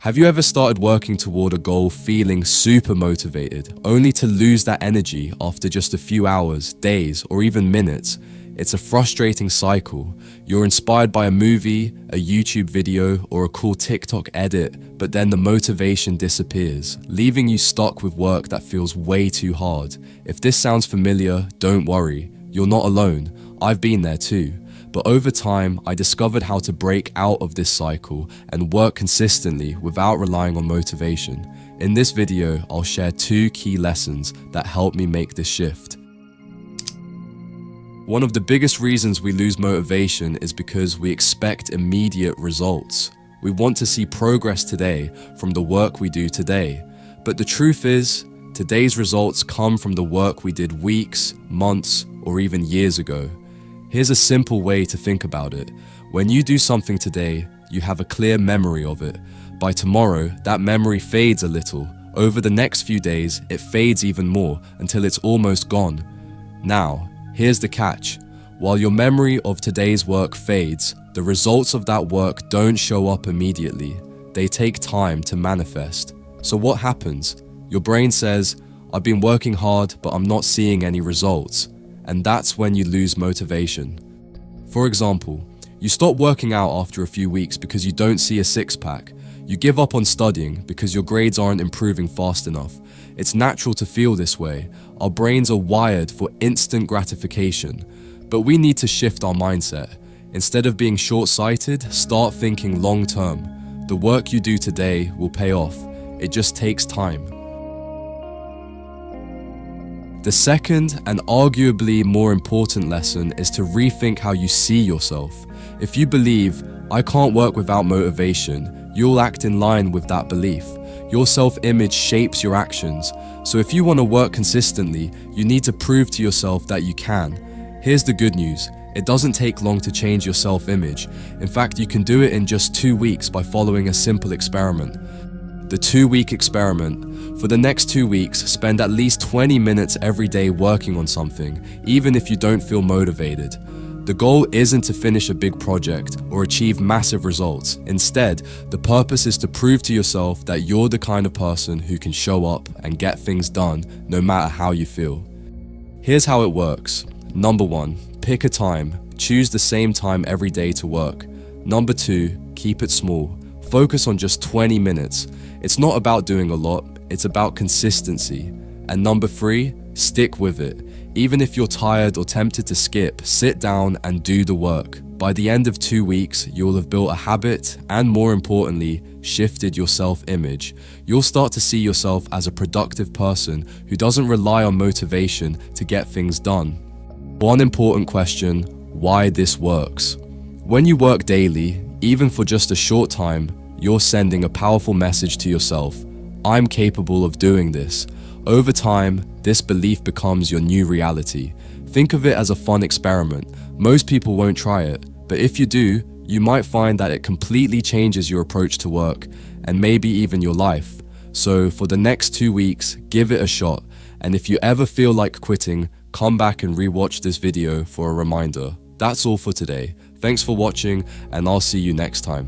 Have you ever started working toward a goal feeling super motivated, only to lose that energy after just a few hours, days, or even minutes? It's a frustrating cycle. You're inspired by a movie, a YouTube video, or a cool TikTok edit, but then the motivation disappears, leaving you stuck with work that feels way too hard. If this sounds familiar, don't worry. You're not alone. I've been there too. But over time, I discovered how to break out of this cycle and work consistently without relying on motivation. In this video, I'll share 2 key lessons that helped me make this shift. One of the biggest reasons we lose motivation is because we expect immediate results. We want to see progress today from the work we do today. But the truth is, today's results come from the work we did weeks, months, or even years ago. Here's a simple way to think about it. When you do something today, you have a clear memory of it. By tomorrow, that memory fades a little. Over the next few days, it fades even more until it's almost gone. Now, here's the catch. While your memory of today's work fades, the results of that work don't show up immediately. They take time to manifest. So what happens? Your brain says, I've been working hard, but I'm not seeing any results. And that's when you lose motivation. For example, you stop working out after a few weeks because you don't see a six-pack. You give up on studying because your grades aren't improving fast enough. It's natural to feel this way. Our brains are wired for instant gratification. But we need to shift our mindset. Instead of being short-sighted, start thinking long-term. The work you do today will pay off. It just takes time. The second and arguably more important lesson is to rethink how you see yourself. If you believe, I can't work without motivation, you'll act in line with that belief. Your self-image shapes your actions. So if you want to work consistently, you need to prove to yourself that you can. Here's the good news. It doesn't take long to change your self-image. In fact, you can do it in just 2 weeks by following a simple experiment. The 2-week experiment. For the next 2 weeks, spend at least 20 minutes every day working on something, even if you don't feel motivated. The goal isn't to finish a big project or achieve massive results. Instead, the purpose is to prove to yourself that you're the kind of person who can show up and get things done no matter how you feel. Here's how it works. Number 1, pick a time. Choose the same time every day to work. Number 2, keep it small. Focus on just 20 minutes. It's not about doing a lot, it's about consistency. And number 3, stick with it. Even if you're tired or tempted to skip, sit down and do the work. By the end of 2 weeks, you'll have built a habit and, more importantly, shifted your self-image. You'll start to see yourself as a productive person who doesn't rely on motivation to get things done. One important question: why this works. When you work daily, even for just a short time, you're sending a powerful message to yourself. I'm capable of doing this. Over time, this belief becomes your new reality. Think of it as a fun experiment. Most people won't try it, but if you do, you might find that it completely changes your approach to work and maybe even your life. So for the next 2 weeks, give it a shot. And if you ever feel like quitting, come back and rewatch this video for a reminder. That's all for today. Thanks for watching, and I'll see you next time.